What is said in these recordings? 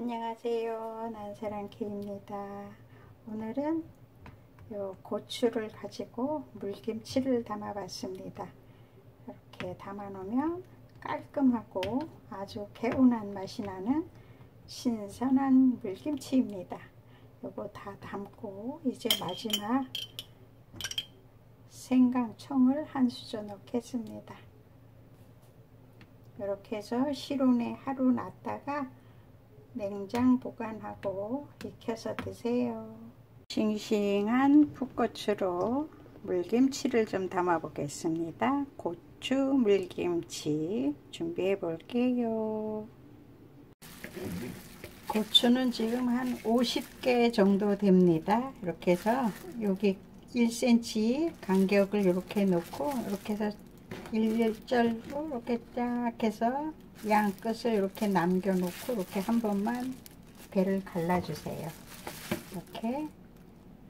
안녕하세요. 난사랑케입니다. 오늘은 요 고추를 가지고 물김치를 담아 봤습니다. 이렇게 담아 놓으면 깔끔하고 아주 개운한 맛이 나는 신선한 물김치입니다. 요거 다 담고 이제 마지막 생강청을 한 수저 넣겠습니다. 이렇게 해서 실온에 하루 놨다가 냉장 보관하고 익혀서 드세요. 싱싱한 풋고추로 물김치를 좀 담아 보겠습니다. 고추 물김치 준비해 볼게요. 고추는 지금 한 50개 정도 됩니다. 이렇게 해서 여기 1cm 간격을 이렇게 놓고 이렇게 해서 일절로 이렇게 쫙 해서 양 끝을 이렇게 남겨 놓고 이렇게 한 번만 배를 갈라주세요. 이렇게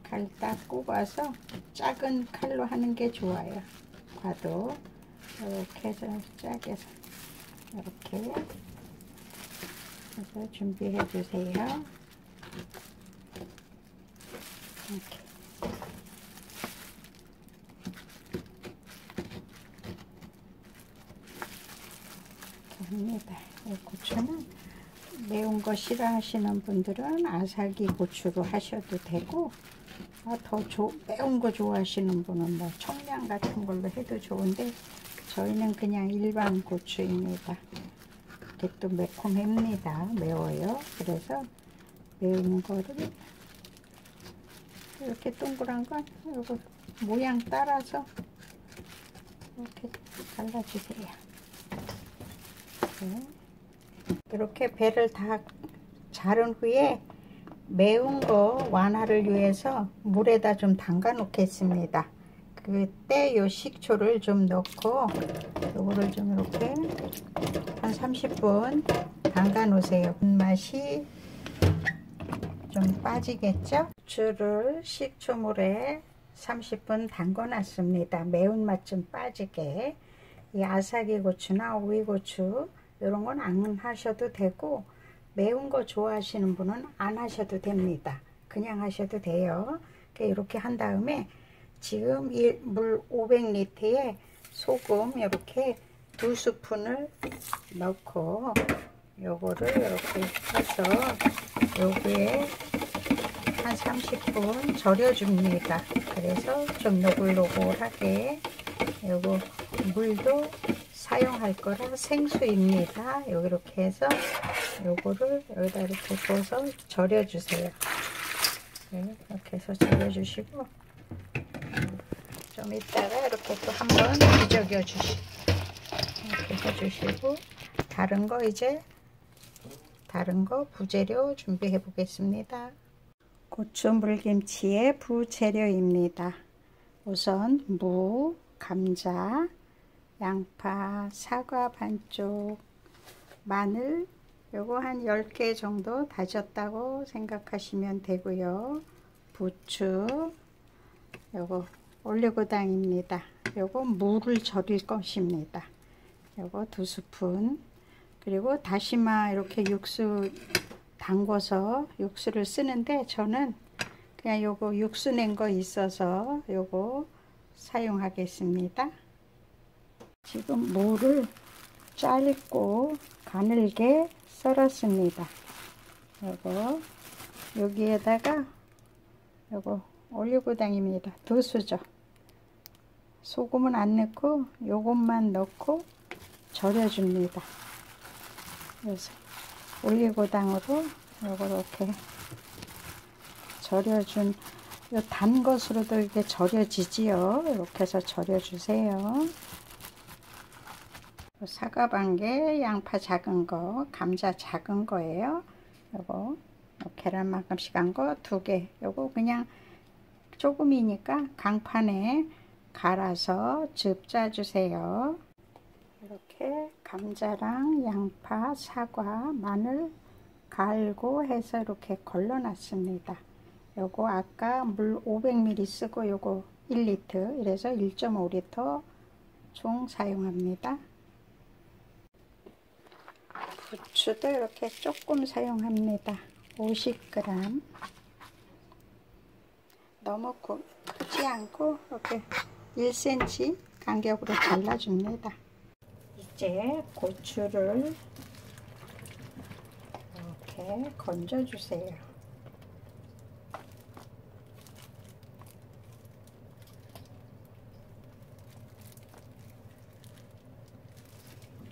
칼 딱 꼽아서 작은 칼로 하는 게 좋아요. 봐도 이렇게 해서 짜게서 이렇게 해서 준비해 주세요. 이렇게. 합니다. 이 고추는 매운 거 싫어하시는 분들은 아삭이 고추로 하셔도 되고, 더 매운 거 좋아하시는 분은 뭐 청양 같은 걸로 해도 좋은데 저희는 그냥 일반 고추입니다. 이게 또 매콤합니다. 매워요. 그래서 매운 거를 이렇게 동그란 건 이거 모양 따라서 이렇게 잘라주세요. 이렇게 배를 다 자른 후에 매운 거 완화를 위해서 물에다 좀 담가 놓겠습니다. 그때 요 식초를 좀 넣고 요거를 좀 이렇게 한 30분 담가 놓으세요. 맛이 좀 빠지겠죠? 고추를 식초물에 30분 담가 놨습니다. 매운맛 좀 빠지게. 이 아삭이 고추나 오이고추 이런 건 안 하셔도 되고, 매운 거 좋아하시는 분은 안 하셔도 됩니다. 그냥 하셔도 돼요. 이렇게 한 다음에 지금 물 500리터에 소금 이렇게 2스푼을 넣고 요거를 이렇게 해서 여기에 한 30분 절여줍니다. 그래서 좀 노글노글하게. 요거 물도 사용할 거라 생수입니다. 여기 이렇게 해서 요거를 여기다 이렇게 부어서 절여 주세요. 네, 이렇게 해서 절여 주시고 좀 이따가 이렇게 또 한번 뒤적여 주시고 이렇게 해 주시고, 다른 거 부재료 준비해 보겠습니다. 고추 물김치의 부재료입니다. 우선 무, 감자, 양파, 사과 반쪽, 마늘 요거 한 10개 정도 다졌다고 생각하시면 되고요. 부추, 요거 올리고당입니다. 요거 무를 절일 것입니다. 요거 2스푼, 그리고 다시마 이렇게 육수 담궈서 육수를 쓰는데 저는 그냥 요거 육수 낸 거 있어서 요거 사용하겠습니다. 지금 무를 짧고 가늘게 썰었습니다. 요거 여기에다가 요거 올리고당입니다. 2수저. 소금은 안 넣고 요것만 넣고 절여줍니다. 그래서 올리고당으로 요거 이렇게 절여준 요 단 것으로도 이렇게 절여지지요. 이렇게 해서 절여주세요. 사과 반개, 양파 작은 거, 감자 작은 거예요. 요거 계란만큼씩 한 거 2개. 요거 그냥 조금이니까 강판에 갈아서 즙 짜주세요. 이렇게 감자랑 양파, 사과, 마늘 갈고 해서 이렇게 걸러놨습니다. 요거 아까 물 500ml 쓰고 요거 1리터, 이래서 1.5리터 총 사용합니다. 부추도 이렇게 조금 사용합니다. 50g. 너무 크지 않고 이렇게 1cm 간격으로 잘라줍니다. 이제 고추를 이렇게 건져주세요.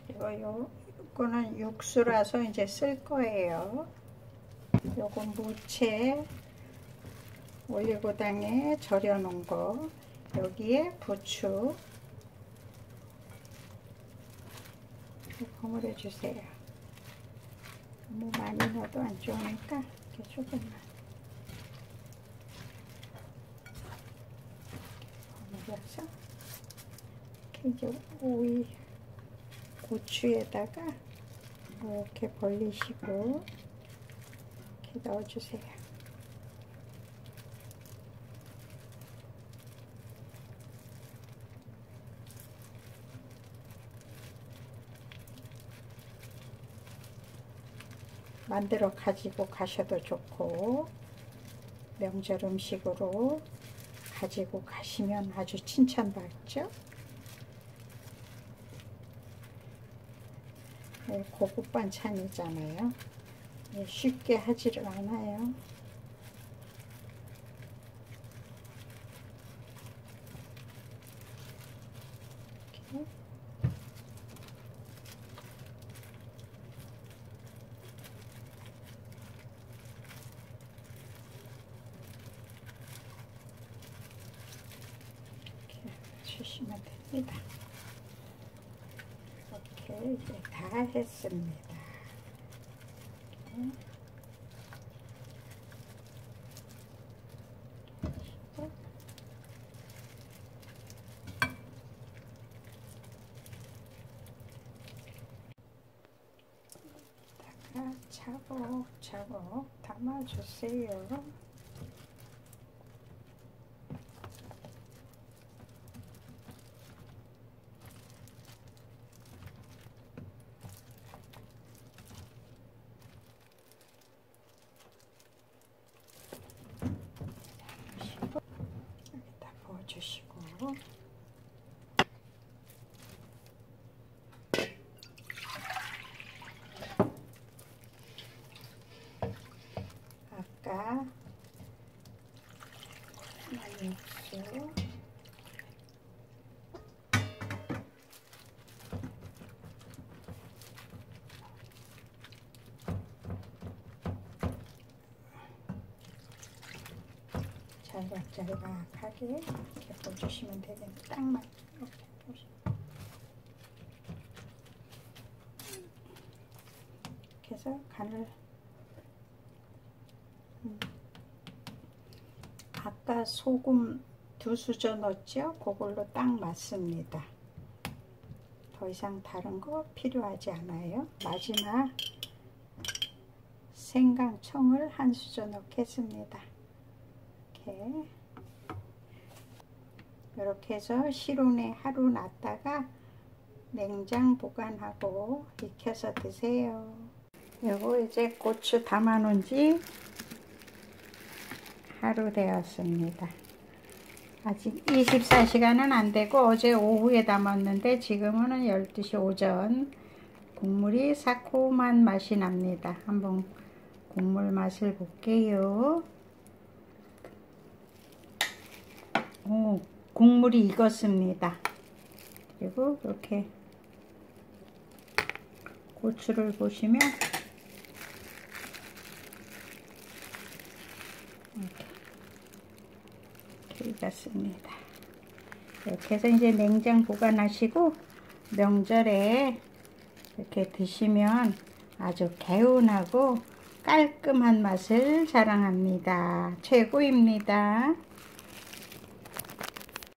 그리고 요거는 육수라서 이제 쓸 거예요. 요건 무채 올리고당에 절여 놓은 거, 여기에 부추 버무려 주세요. 너무 많이 넣어도 안 좋으니까 이렇게 조금만 버무려서 이렇게 이제 오이 고추에다가 이렇게 벌리시고 이렇게 넣어주세요. 만들어 가지고 가셔도 좋고, 명절 음식으로 가지고 가시면 아주 칭찬받죠. 고급 반찬이잖아요. 쉽게 하지를 않아요. 이렇게. 주시면 됩니다. 이렇게 이제 다 했습니다. 차곡차곡 담아주세요. 여기다 부어주시고, 아까 육수 잘박하게 이렇게 부어주시면 되겠네요. 딱만 이렇게 보시면. 이렇게 해서 간을 아까 소금 2수저 넣었죠? 그걸로 딱 맞습니다. 더 이상 다른 거 필요하지 않아요. 마지막 생강청을 1수저 넣겠습니다. 이렇게 해서 실온에 하루 놨다가 냉장 보관하고 익혀서 드세요. 요거 이제 고추 담아 놓은 지 하루 되었습니다. 아직 24시간은 안 되고 어제 오후에 담았는데 지금은 12시 오전. 국물이 새콤한 맛이 납니다. 한번 국물 맛을 볼게요. 오, 국물이 익었습니다. 그리고 이렇게 고추를 보시면 이렇게 익었습니다. 이렇게 해서 이제 냉장 보관하시고 명절에 이렇게 드시면 아주 개운하고 깔끔한 맛을 자랑합니다. 최고입니다.